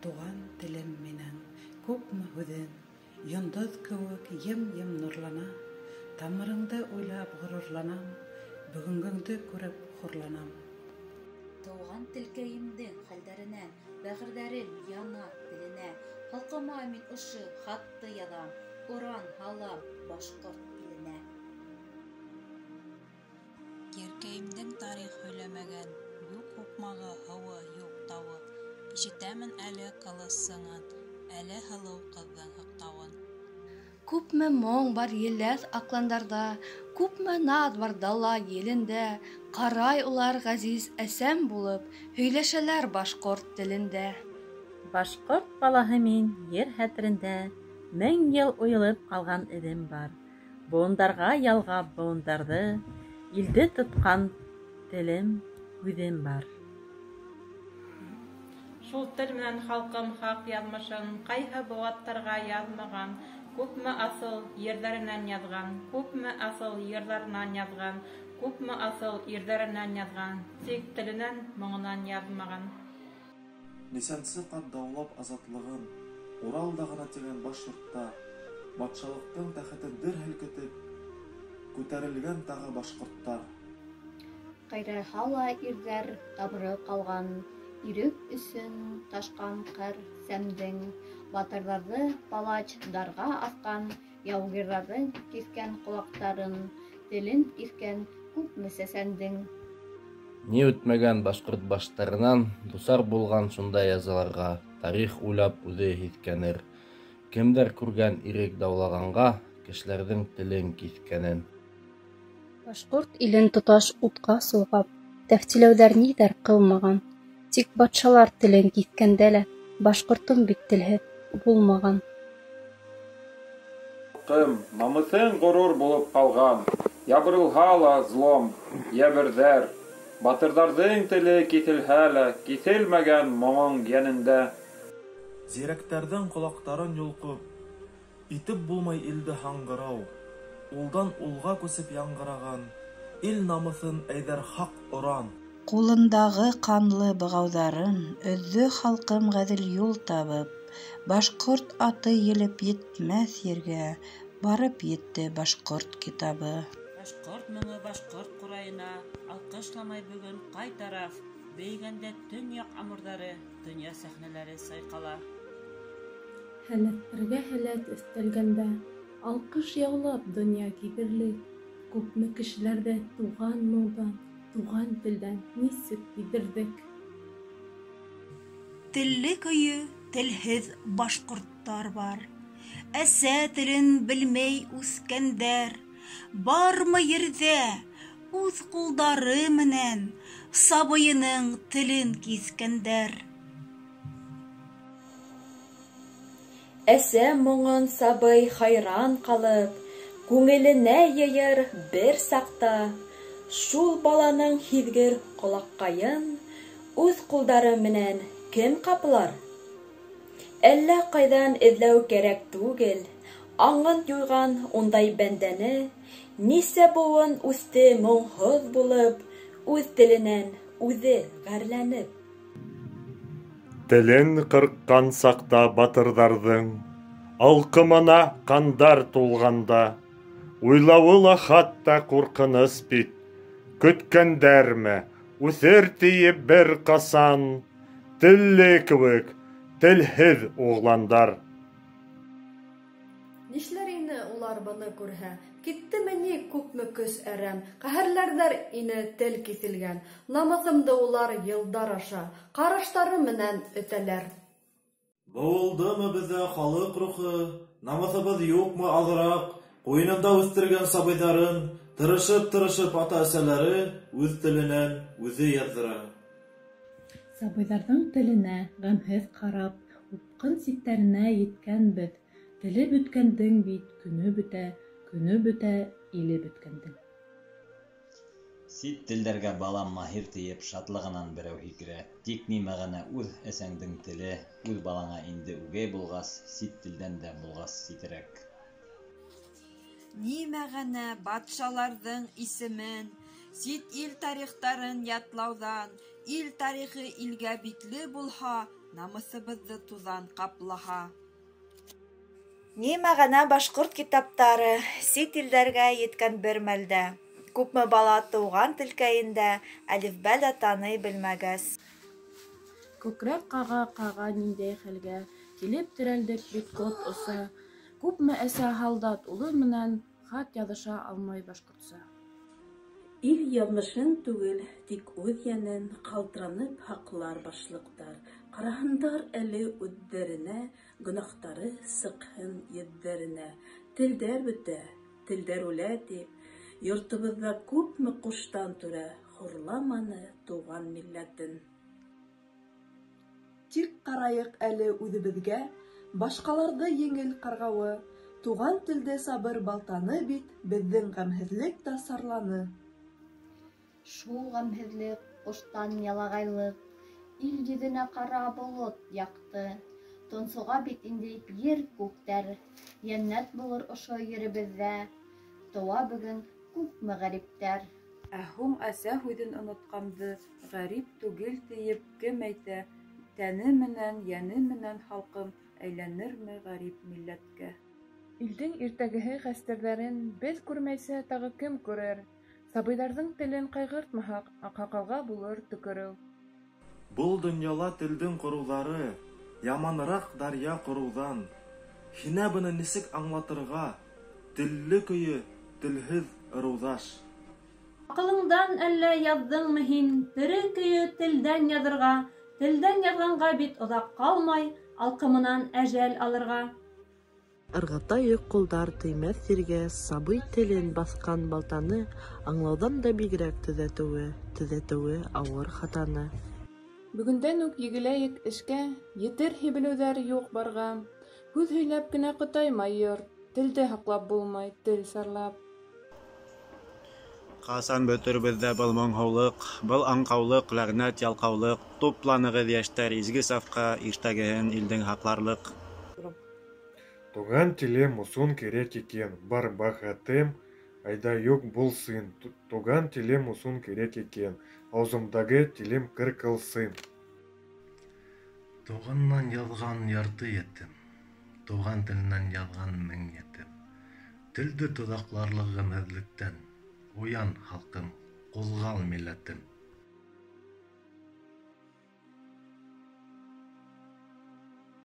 туған телем менен күпме һүҙен, йондоҙ кеүек ем-ем нурлана, тамырыңды уйлап ғорурланам, бөгөнгөңдө күреп хурланам. Туған телкәйемдең хәлдәренән, бәғерҙәрем яна теленә, халҡыма мин ошо хатты яҙам, уран һалам башҡорт иленә. Еркәйемдең тарих һөйләмәгән, юҡ һуҡмағы, һыуы, юҡ тауы. Ишетәмен әле ҡылыс сыңын, әле һылыу ҡыҙҙың һыҡтауын. Күпме моң бар еләҫ аҡландарҙа, күпме наҙ бар дала елендә, ҡарай улар ғәзиз әсәм булып, һөйләшәләр башҡорт телендә. Башҡорт балаһы мин ер хәтерендә, 1000 йыл уйылып ҡалған эҙем бар. Быуындарға ялғап быуындарҙы, илде тотҡан телем, үҙем бар. Шул тел менән халҡым хаҡ яҙмышын ҡайһы быуаттарға яҙмаған, күпме асыл ерҙәренән яҙған, күпме асыл йырҙарынан яҙған, күпме асыл ирҙәренән яҙған, тик теленән, моңонан яҙмаған. Нисәнсе ҡат даулап азатлығын, Уралда ғына тигән баш йортта, батшалыҡтың тәхетен дер һелкетеп, күтәрелгән тағы башҡорттар. Ҡайраһа ла ирҙәр табыры ҡалған, ирек өсөн ташҡан ҡыр сәмдең, батырҙарҙы палачдарға аҫҡан, яугирҙарҙың киҫкән ҡолаҡтарын, телен киҫкән күпме сәсәндең. Ни үтмәгән башҡорт баштарынан дусар булған шундай язаларға, тарих уйлап үҙе һиҫкәнер. Кемдәр күргән ирек даулағанға, кешеләрҙең телен киҫкәнен. Башҡорт илен тоташ утҡа сулғап, тәфтиләүҙәр ниҙәр ҡылмаған. Тик батшалар телен киҫкәндә лә, башҡортом бит телһеҙ булмаған. Намыҫың ғорур булып ҡалған, ябырылһа ла злом, йәберҙәр, батырҙарҙың теле киҫелһә лә, киҫелмәгән моңоң йәнендә. Зирәктәрҙең ҡолаҡтарын йолҡоп, итеп булмай илде һаңғырау, улдан улға күсеп яңғыраған, ил намыҫын әйҙәр хаҡ оран. Ҡулындағы ҡанлы бығауҙарын өҙҙө халҡым ғәҙел юл табып, башҡорт аты елеп етмәҫ ергә, барып етте башҡорт китабы. Башҡорт моңо башҡорт ҡурайына, алҡышламай бөгөн ҡай тараф, бейгәндә төньяҡ амурҙары, донъя сәхнәләре сайҡала. Һәләттәргә һәләт өҫтәлгәндә, алҡыш яулап донъя киберлек, күпме кешеләрҙе туған моңдан, туған телдән нисек кидерҙек. Телле көйө, телһеҙ башҡорттар бар. Әсә телен белмәй үҫкәндәр. Бармы ерҙә, үҙ ҡулдары менән, сабыйының телен киҫкәндәр. Әсә моңон сабый хайран ҡалып, күңеленә йыйыр бер саҡта, шул баланың һиҙгер ҡолаҡҡайын үҙ ҡулдары менән кем ҡаплар? Әллә ҡайҙан эҙләү кәрәк түгел, аңын юйған ундай бәндәне, нисә быуын үҫте моңһоҙ булып, үҙ теленән үҙе ғәрләнеп. Телен ҡырҡҡан саҡта батырҙарҙың, алҡымына ҡандар тулғанда, уйлауы ла хатта ҡурҡыныс бит, көткәндәрме, үҫер тиеп бер ҡасан, телле кеүек, телһеҙ уғландар. Нишләр ине улар быны күрһә, киттеме ни күпме көс әрәм, ҡәһәрләрҙәр ине тел киҫелгән, намыҫымды улар йылдар аша, ҡараштары менән өтәләр. Быуылдымы беҙҙә халыҡ рухы, намыҫыбыҙ юҡмы аҙыраҡ, ҡуйынында үҫтергән сабыйҙарын, тырышып ата-әсәләре үҙ теленән үҙе яҙҙыра. Сабыйҙарҙың теленә ғәмһеҙ ҡарап, упҡын сиктәренә еткәнбеҙ. Теле бөткәндең бит көнө бөтә, иле бөткәндең. Сит телдәргә балам маһир тиеп, шатлығынан берәү һикерә. Тик нимә генә үҙ әсәңдең теле, үҙ балаңа инде үгәй булғас, сит телдән дә булғас ситерәк. Нимә генә батшаларҙың исемен, сит ил тарихтарын ятлауҙан, ил тарихы илгә битле булһа, намысыбыҙҙы туҙан ҡаплаһа. Ни мәғәнә башҡорт китаптары сит илдәргә еткән бер мәлдә. Күпме бала тыуған телкәйендә әлифбә лә таный белмәгәс. Күкрәк ҡаға ниндәй хәлгә, килеп терәлдек бит кот оса. Күпме әсә һалдат улы менән хат яҙыша алмай башҡортса. Ил яҙмышын түгел, тик үҙ йәнен ҡалтыранып һаҡлар башлыҡтар. Ҡараһындар әле үҙҙәренә, гонаһтары сыҡһын йөҙҙәренә. Телдәр бөтә, телдәр үлә тип, йортобоҙҙа күпме ҡуштан түрә хурламаны тыуған милләтен. Тик ҡарайыҡ әле үҙебеҙгә, башҡаларҙы еңел ҡарғауы, туған телде сабыр балтаны бит беҙҙең ғәмһеҙлек тә сарланы. Шул ғәмһеҙлек, ҡуштан ялағайлыҡ, ил йөҙөнә ҡара болот яҡты. Тонсоға бит инде ер күктәр, йәннәт булыр ошо еребеҙҙә. Тыуа бөгөн күпме ғәриптәр. Ә һуң әсә һүҙен онотҡанды ғәрип түгел тиеп кем әйтә? Тәне менән, йәне менән халҡым әйләнерме ғәрип милләткә? Илдең иртәгеһе хәстәрҙәрен беҙ күрмәйсә тағы кем күрер? Сабыйҙарҙың телен ҡайғыртмаһаҡ, аҡһаҡалға булыр төкөрөү. Был донъяла телдең ҡороуҙары яманыраҡ даръя ҡороуҙан. Һиңә быны нисек аңлатырға? Телле көйө, телһеҙ ырыуҙаш. Аҡылыңдан әллә яҙҙыңмы һин тере көйө телдән яҙырға? Телдән яҙғанға бит оҙаҡ ҡалмай, алҡымынан әжәл алырға. Ырғыта йөк ҡулдар теймәҫ ергә, сабый телен баҫҡан балтаны аңлауҙан да бигерәк төҙәтеүе ауыр хатаны. Бөгөндән үк егеләйек эшкә, етер һибелеүҙәр юҡ барға. Һүҙ һөйләп кенә ҡытаймай йорт, телде һаҡлап булмай, тел сарлап. Ҡасан бөтөрбөҙ ҙә был моңһоулыҡ, был аңҡаулыҡ, ләғнәт ялҡаулыҡ? Тупланығыҙ йәштәр изге сафҡа, иртәгеһен илдең һаҡларлыҡ. Туған телем усын керек екен, бар бәхетем, айда юк булсын. Туған телем усын керек екен, аузымдағы телем кыркылсын. Туғаннан яҙған ярты етем, туған теленән яҙған мең етем. Телде тоҙаҡларлыҡ ғәмһеҙлектән, уян халҡым, ҡуҙғал милләтем.